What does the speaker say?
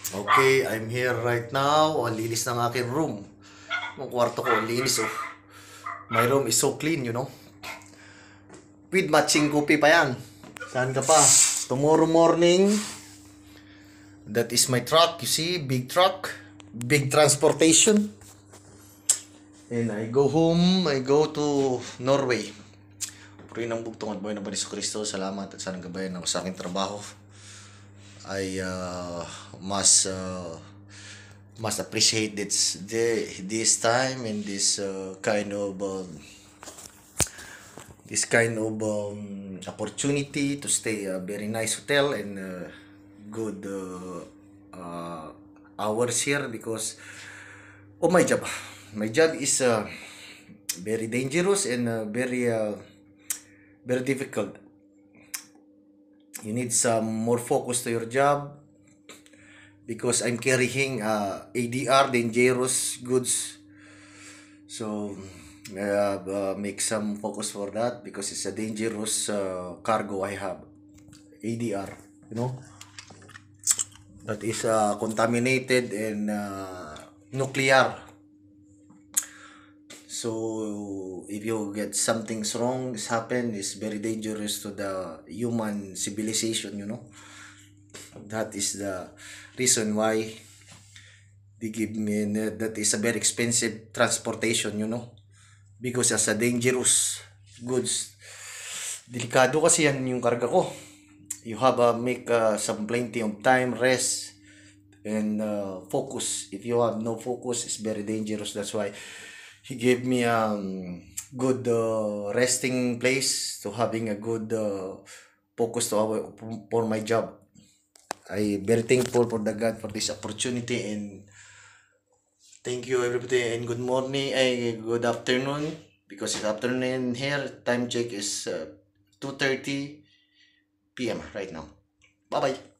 Okay, I'm here right now. Ang linis ng aking room. Ang kwarto ko, ang linis oh. My room is so clean, you know. With matching kopi pa yan. Saan ka pa? Tomorrow morning, that is my truck, you see, big truck. Big transportation. And I go home, I go to Norway. Puri ng bugtong at buhay ng Panginoon Kristo. Salamat at sanang gabayan ako sa aking trabaho. I must appreciate this time and this kind of opportunity to stay a very nice hotel and good hours here because of my job. My job is very dangerous and very difficult. You need some more focus to your job because I'm carrying ADR, dangerous goods. So make some focus for that because it's a dangerous cargo I have. ADR, you know, that is contaminated and nuclear. So if you get something wrong, it's happened, it's very dangerous to the human civilization, you know. That is the reason why they give me that is a very expensive transportation, you know. Because as a dangerous goods. Delikado kasi yan yung karga ko. You have make some plenty of time, rest, and focus. If you have no focus, it's very dangerous. That's why he gave me a good resting place to having a good focus for my job. I very thankful for the God for this opportunity and thank you everybody and good morning, good afternoon because it's afternoon here. Time check is 2:30 p.m. right now. Bye bye.